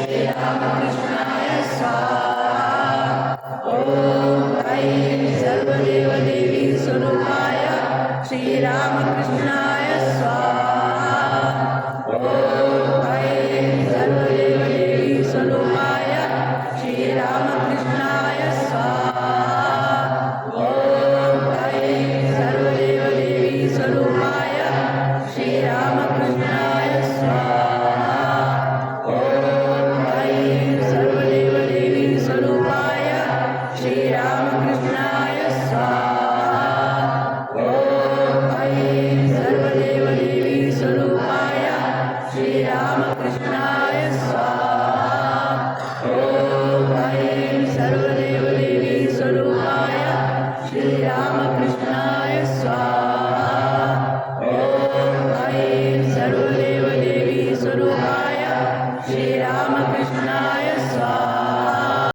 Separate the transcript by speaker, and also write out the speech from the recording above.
Speaker 1: श्रीरामकृष्णाय स्वाहा। ॐ ऐं सर्वदेवदेवी स्वरूपाय श्रीरामकृष्णाय स्वाहा। ॐ ऐं सर्वदेवदेवी स्वरूपाय श्रीरामकृष्णाय स्वाहा। ॐ ऐं सर्वदेवदेवी स्वरूपाय श्रीरामकृष्णाय स्वाहा। ॐ ऐं सर्वदेवदेवी स्वरूपाय श्रीरामकृष्णाय स्वाहा। ॐ ऐं सर्वदेवदेवी स्वरूपाय श्रीरामकृष्णाय स्वाहा। ॐ ऐं सर्वदेवदेवी स्वरूपाय श्रीरामकृष्णाय स्वाहा। ॐ ऐं सर्वदेवदेवी स्वरूपाय श्रीरामकृष्णाय